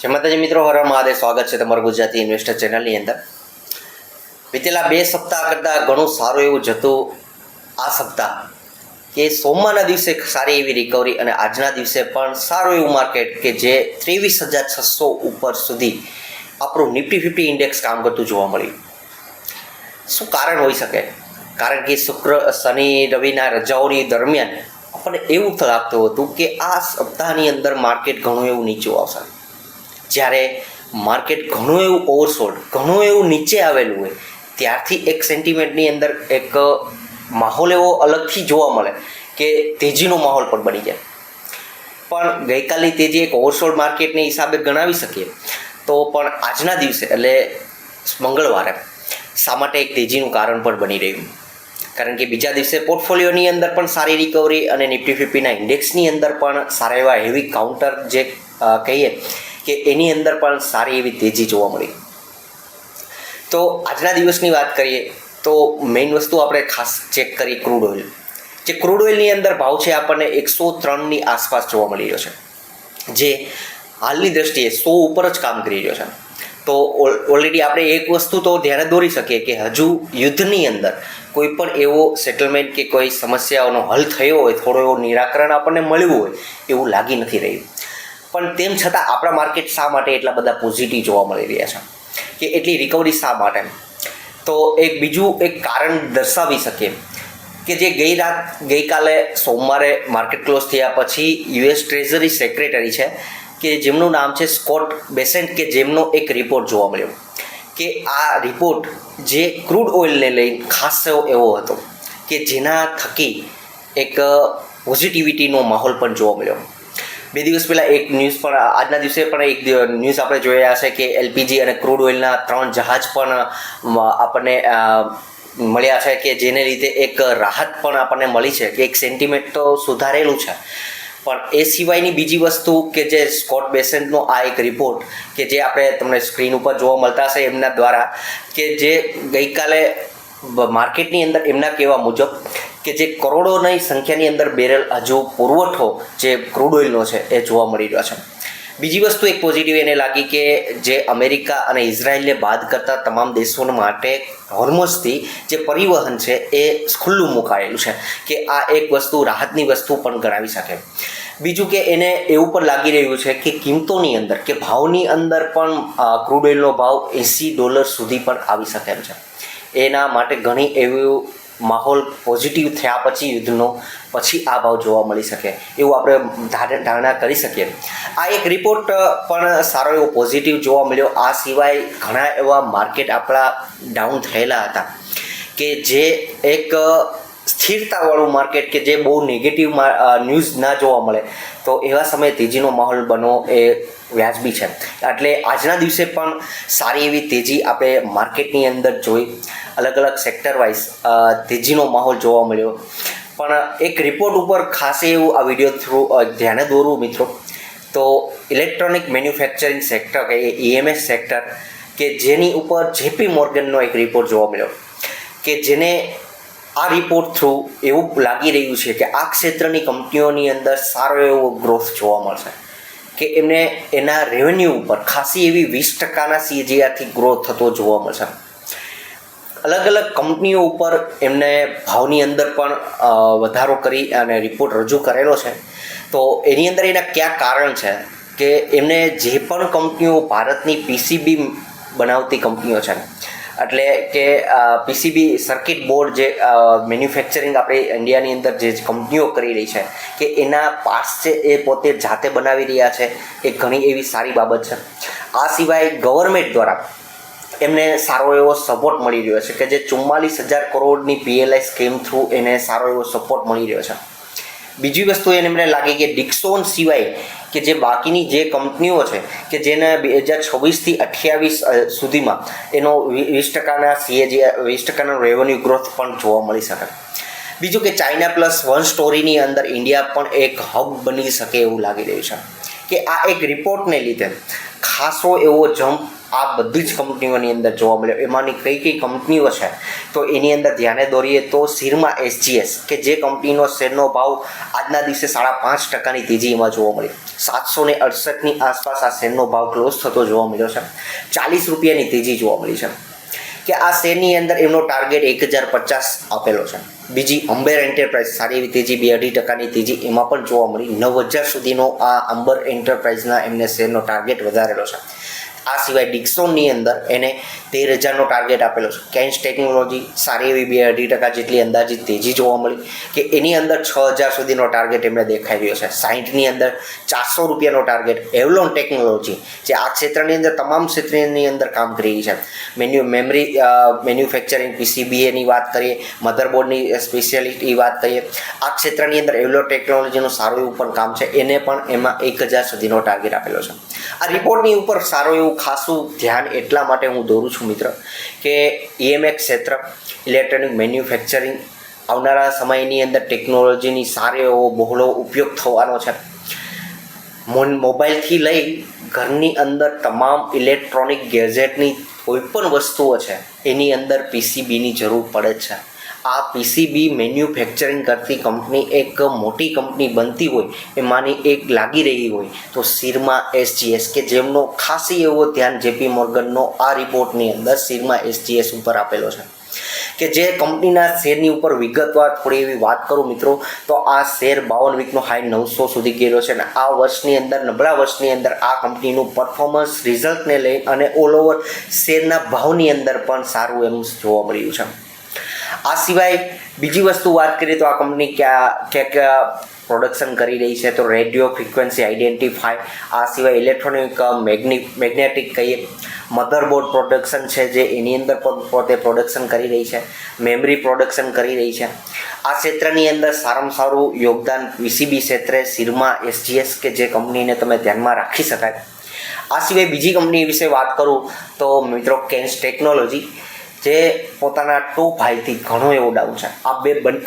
જય માતાજી મિત્રો, હર હર મહાદેવ. સ્વાગત છે તમારું ગુજરાતી ઇન્વેસ્ટર ચેનલની અંદર. વિતેલા 2 સપ્તાહ કરતાં ઘણું સારું એવું જતું આ સપ્તાહ કે સોમવારના દિવસે સારી એવી રિકવરી અને આજના દિવસે પણ સારું એવું માર્કેટ કે જે 23,600 ઉપર સુધી આપણું નિફ્ટી 50 ઇન્ડેક્સ કામ કરતું જોવા મળ્યું. શું કારણ હોઈ શકે? કારણ કે શુક્ર શનિ રવિના રજાઓની દરમિયાન આપણને એવું લાગતું હતું કે આ સપ્તાહની અંદર માર્કેટ ઘણું એવું નીચું આવશે. જ્યારે માર્કેટ ઘણું એવું ઓવરસોલ્ડ, ઘણું એવું નીચે આવેલું હોય ત્યારથી એક સેન્ટિમેન્ટની અંદર એક માહોલ એવો અલગથી જોવા મળે કે તેજીનો માહોલ પણ બની જાય. પણ ગઈકાલની તેજી એક ઓવરસોલ્ડ માર્કેટને હિસાબે ગણાવી શકીએ તો પણ આજના દિવસે એટલે મંગળવારે શા માટે એક તેજીનું કારણ પણ બની રહ્યું? કારણ કે બીજા દિવસે પોર્ટફોલિયોની અંદર પણ સારી રિકવરી અને નિફ્ટી 50ના ઇન્ડેક્સની અંદર પણ સારા એવા હેવી કાઉન્ટર જે કહીએ કે એની અંદર પણ સારી એવી તેજી જોવા મળી. તો આજના દિવસની વાત કરીએ તો મેઇન વસ્તુ આપણે ખાસ ચેક કરી ક્રૂડ ઓઇલ. જે ક્રૂડ ઓઇલની અંદર ભાવ છે આપણને 103ની આસપાસ જોવા મળી રહ્યો છે, જે હાલની દ્રષ્ટિએ 100 ઉપર જ કામ કરી રહ્યો છે. તો ઓલરેડી આપણે એક વસ્તુ તો ધ્યાને દોરી શકીએ કે હજુ યુદ્ધની અંદર કોઈ પણ એવો સેટલમેન્ટ કે કોઈ સમસ્યાઓનો હલ થયો હોય, થોડો એવો નિરાકરણ આપણને મળ્યું હોય એવું લાગી નથી રહ્યું. પણ તેમ છતાં આપણા માર્કેટ શા માટે એટલા બધા પોઝિટિવ જોવા મળી રહ્યા છે કે એટલી રિકવરી શા માટે? તો એક બીજું એક કારણ દર્શાવી શકીએ કે જે ગઈકાલે સોમવારે માર્કેટ ક્લોઝ થયા પછી યુએસ ટ્રેઝરી સેક્રેટરી છે કે જેમનું નામ છે સ્કોટ બેસેન્ટ, કે જેમનો એક રિપોર્ટ જોવા મળ્યો કે આ રિપોર્ટ જે ક્રૂડ ઓઇલને લઈને ખાસ એવો હતો કે જેના થકી એક પોઝિટિવિટીનો માહોલ પણ જોવા મળ્યો. 2 દિવસ પહેલાં એક ન્યૂઝ પણ, આજના દિવસે પણ એક ન્યૂઝ આપણે જોયા હશે કે એલપીજી અને ક્રૂડ ઓઇલના 3 જહાજ પણ આપણને મળ્યા છે કે જેને લીધે એક રાહત પણ આપણને મળી છે કે એક સેન્ટિમેન્ટ તો સુધારેલું છે. પણ એ સિવાયની બીજી વસ્તુ કે જે સ્કોટ બેસેન્ટનો આ એક રિપોર્ટ કે જે આપણે તમને સ્ક્રીન ઉપર જોવા મળતા હશે એમના દ્વારા, કે જે ગઈકાલે માર્કેટની અંદર એમના કહેવા મુજબ કે જે કરોડોની સંખ્યાની અંદર બેરલ હજુ પુરવઠો જે ક્રૂડ ઓઇલનો છે એ જોવા મળી રહ્યો છે. બીજી વસ્તુ એક પોઝિટિવ એને લાગી કે જે અમેરિકા અને ઇઝરાયલને બાદ કરતા તમામ દેશો માટે હોર્મોઝથી જે પરિવહન છે એ ખુલ્લું મુકાયેલું છે કે આ એક વસ્તુ રાહતની વસ્તુ પણ ગણાવી શકે. બીજું કે એને એવું પણ લાગી રહ્યું છે કે કિંમતોની અંદર કે ભાવની અંદર પણ ક્રૂડ ઓઇલનો ભાવ $80 સુધી પણ આવી શકે એમ છે. એના માટે ઘણી એવું માહોલ પોઝિટિવ થયા પછી યુદ્ધનો પછી આ ભાવ જોવા મળી શકે એવું આપણે ધારણા કરી શકીએ. આ એક રિપોર્ટ પણ સારો એવો પોઝિટિવ જોવા મળ્યો. આ સિવાય ઘણા એવા માર્કેટ આપણા ડાઉન થયેલા હતા કે જે એક સ્થિરતાવાળું માર્કેટ કે જે બહુ નેગેટિવ ન્યૂઝ ના જોવા મળે તો એવા સમયે તેજીનો માહોલ બનવો એ વ્યાજબી છે. એટલે આજના દિવસે પણ સારી એવી તેજી આપણે માર્કેટની અંદર જોઈ. અલગ અલગ સેક્ટર વાઇઝ તેજીનો માહોલ જોવા મળ્યો. પણ એક રિપોર્ટ ઉપર ખાસ એવું આ વિડીયો થ્રુ ધ્યાને દોરવું મિત્રો, તો ઇલેક્ટ્રોનિક મેન્યુફેક્ચરિંગ સેક્ટર કે EMS સેક્ટર કે જેની ઉપર JP મોર્ગનનો એક રિપોર્ટ જોવા મળ્યો કે જેને આ રિપોર્ટ થ્રુ એવું લાગી રહ્યું છે કે આ ક્ષેત્રની કંપનીઓની અંદર સારો એવો ગ્રોથ જોવા મળશે કે એમને એના રેવન્યુ ઉપર ખાસી એવી 20%ના CAGRથી ગ્રોથ થતો જોવા મળશે. અલગ અલગ કંપનીઓ ઉપર એમને ભાવની અંદર પણ વધારો કરી અને રિપોર્ટ રજૂ કરેલો છે. તો એની અંદર એના કયા કારણ છે કે એમને જે પણ કંપનીઓ ભારતની PCB બનાવતી કંપનીઓ છે, એટલે કે PCB સર્કિટ બોર્ડ જે મેન્યુફેક્ચરિંગ આપણે ઇન્ડિયાની અંદર જે કંપનીઓ કરી રહી છે કે એના પાર્ટ્સ છે એ પોતે જાતે બનાવી રહ્યા છે, એ ઘણી એવી સારી બાબત છે. આ સિવાય ગવર્મેન્ટ દ્વારા એમને સારો એવો સપોર્ટ મળી રહ્યો છે કે જે 44,000 કરોડની PLI સ્કીમ થ્રુ એને સારો એવો સપોર્ટ મળી રહ્યો છે. બીજી વસ્તુ એમને લાગે કે ડિક્સોન સિવાય કે જે બાકીની જે કંપનીઓ છે કે જેને 2026થી 28 સુધીમાં એનો 20%ના CAGR 20%નો રેવન્યુ ગ્રોથ પણ જોવા મળી શકે. બીજું કે ચાઇના +1 સ્ટોરીની અંદર ઇન્ડિયા પણ એક હબ બની શકે એવું લાગી રહ્યું છે કે આ એક રિપોર્ટને લીધે ખાસો એવો જમ્પ આ બધી જ કંપનીઓની અંદર જોવા મળ્યો. એમાંની કઈ કઈ કંપનીઓ છે તો એની અંદર ધ્યાને દોરીએ તો સિરમા એસજીએસ કે જે કંપનીનો શેરનો ભાવ આજના દિવસે 5.5%ની તેજીમાં જોવા મળ્યો. 768ની આસપાસ આ શેરનો ભાવ ક્લોઝ થતો જોવા મળ્યો છે. 40 રૂપિયાની તેજી જોવા મળી છે કે આ શેરની અંદર એમનો ટાર્ગેટ 1050 આપેલો છે. બીજી અંબર એન્ટરપ્રાઇઝ સારી એવી તેજી 2.5%ની તેજી એમાં પણ જોવા મળી. 9000 સુધીનો આ અંબર એન્ટરપ્રાઇઝના એમને શેરનો ટાર્ગેટ વધારેલો છે. આ સિવાય ડિક્સોનની અંદર એને 13,000નો ટાર્ગેટ આપેલો છે. કેન્સ ટેકનોલોજી સારી એવી 2.5% જેટલી અંદાજિત તેજી જોવા મળી કે એની અંદર 6,000 સુધીનો ટાર્ગેટ એમને દેખાઈ રહ્યો છે. 60ની અંદર 400 રૂપિયાનો ટાર્ગેટ. એવલોન ટેકનોલોજી જે આ ક્ષેત્રની અંદર તમામ ક્ષેત્રની અંદર કામ કરી રહી છે. મેન્યુફેક્ચરિંગ પીસીબીએની વાત કરીએ, મધરબોર્ડની સ્પેશિયાલિટી વાત કરીએ, આ ક્ષેત્રની અંદર એવલોન ટેકનોલોજીનું સારું એવું પણ કામ છે. એને પણ એમાં 1,000 સુધીનો ટાર્ગેટ આપેલો છે. આ રિપોર્ટની ઉપર સારું એવું ખાસું ધ્યાન એટલા માટે હું દોરું છું મિત્ર કે ઈએમએક્સ ક્ષેત્ર, ઇલેક્ટ્રોનિક મેન્યુફેક્ચરિંગ આવનારા સમયની અંદર ટેકનોલોજીની સારો એવો બહોળો ઉપયોગ થવાનો છે. મોબાઈલથી લઈ ઘરની અંદર તમામ ઇલેક્ટ્રોનિક ગેજેટની કોઈ પણ વસ્તુઓ છે એની અંદર પીસીબીની જરૂર પડે છે. આ પીસીબી મેન્યુફેક્ચરિંગ કરતી કંપની એક મોટી કંપની બનતી હોય એમાંની એક લાગી રહી હોય તો સિરમા એસજીએસ કે જેમનો ખાસી એવો ધ્યાન જેપી મોર્ગનનો આ રિપોર્ટની અંદર સિરમા એસજીએસ ઉપર આપેલો છે કે જે કંપનીના શેરની ઉપર વિગતવાર થોડી એવી વાત કરું મિત્રો તો આ શેર 52 વીકનો હાઈ 900 સુધી ગયેલો છે અને આ વર્ષની અંદર નબળા વર્ષની અંદર આ કંપનીનું પરફોર્મન્સ રિઝલ્ટને લઈ અને ઓલ ઓવર શેરના ભાવની અંદર પણ સારું એમ જોવા મળ્યું છે. આ સિવાય બીજી વસ્તુ વાત કરીએ તો આ કંપની ક્યાં પ્રોડક્શન કરી રહી છે તો રેડિયો ફ્રીક્વન્સી આઈડેન્ટિફાય, આ સિવાય ઇલેક્ટ્રોનિક મેગ્નેટિક કહીએ, મધરબોર્ડ પ્રોડક્શન છે જે એની અંદર પણ પોતે પ્રોડક્શન કરી રહી છે, મેમરી પ્રોડક્શન કરી રહી છે. આ ક્ષેત્રની અંદર સારામાં સારું યોગદાન પીસીબી ક્ષેત્રે સિરમા એસજીએસ કે જે કંપનીને તમે ધ્યાનમાં રાખી શકાય. આ સિવાય બીજી કંપની વિશે વાત કરું તો મિત્રો કેન્સ ટેકનોલોજી જે પોતાના ટોપ હાઈથી ઘણો એવો ડાઉન છે.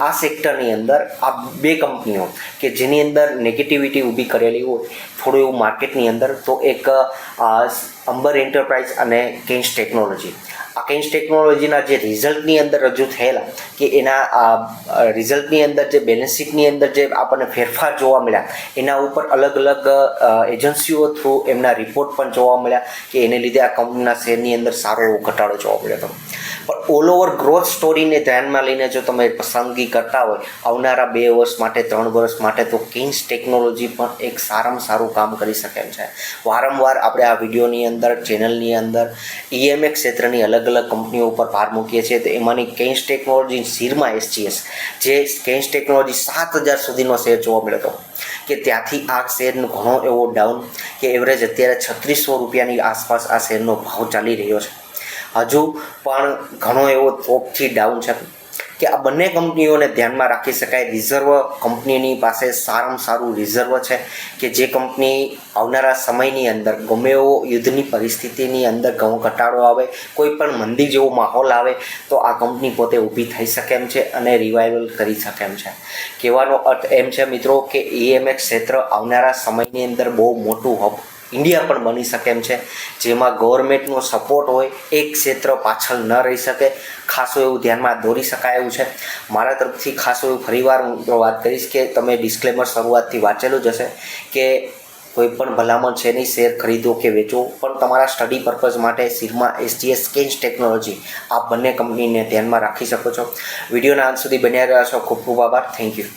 આ સેક્ટરની અંદર આ બે કંપનીઓ કે જેની અંદર નેગેટિવિટી ઊભી કરેલી હોય થોડું એવું માર્કેટની અંદર તો એક અંબર એન્ટરપ્રાઇઝ અને કેન્સ ટેકનોલોજી. આ કેન્સ ટેકનોલોજીના જે રિઝલ્ટની અંદર રજૂ થયેલા કે એના રિઝલ્ટની અંદર જે બેલેન્સ શીટની અંદર જે આપણને ફેરફાર જોવા મળ્યા એના ઉપર અલગ અલગ એજન્સીઓ થ્રુ એમના રિપોર્ટ પણ જોવા મળ્યા કે એને લીધે આ કંપનીના શેરની અંદર સારો એવો ઘટાડો જોવા મળ્યો હતો. પણ ઓલ ઓવર ગ્રોથ સ્ટોરીને ધ્યાનમાં લઈને જો તમે પસંદગી કરતા હોય આવનારા 2 વર્ષ માટે 3 વર્ષ માટે તો કેન્સ ટેકનોલોજી પણ એક સારામાં સારું કામ કરી શકે એમ છે. વારંવાર આપણે આ વિડીયોની અંદર ચેનલની અંદર ઈએમએક્સ ક્ષેત્રની અલગ અલગ કંપનીઓ ઉપર ભાર મૂકીએ છીએ તો એમાંની કેન્સ ટેકનોલોજી સિરમા એસજીએસ જે કેન્સ ટેકનોલોજી 7,000 સુધીનો શેર જોવા મળ્યો હતો કે ત્યાંથી આ શેરનો ઘણો એવો ડાઉન કે એવરેજ અત્યારે 3600 રૂપિયાની આસપાસ આ શેરનો ભાવ ચાલી રહ્યો છે. હજુ પણ ઘણો એવો ટોપથી ડાઉન છે કે આ બંને કંપનીઓને ધ્યાનમાં રાખી શકાય. રિઝર્વ કંપનીની પાસે સારામાં સારું રિઝર્વ છે કે જે કંપની આવનારા સમયની અંદર ગમે એવો યુદ્ધની પરિસ્થિતિની અંદર ઘણો ઘટાડો આવે, કોઈ પણ મંદી જેવો માહોલ આવે તો આ કંપની પોતે ઊભી થઈ શકે એમ છે અને રિવાઇવલ કરી શકે એમ છે. કહેવાનો અર્થ એમ છે મિત્રો કે ઈએમએક્સ ક્ષેત્ર આવનારા સમયની અંદર બહુ મોટું હબ ઇન્ડિયા પણ બની શકે એમ છે જેમાં ગવર્મેન્ટનો સપોર્ટ હોય, એક ક્ષેત્ર પાછળ ન રહી શકે. ખાસું એવું ધ્યાનમાં દોરી શકાય એવું છે. મારા તરફથી ખાસું એવું ફરીવાર હું વાત કરીશ કે તમે ડિસ્ક્લેમર શરૂઆતથી વાંચેલું જ હશે કે કોઈ પણ ભલામણ છે નહીં શેર ખરીદો કે વેચો, પણ તમારા સ્ટડી પર્પઝ માટે સિરમા એસજીએસ કેન્સ ટેકનોલોજી આ બંને કંપનીને ધ્યાનમાં રાખી શકો છો. વિડીયોના અંત સુધી બન્યા રહ્યા છો. ખૂબ ખૂબ આભાર. Thank you.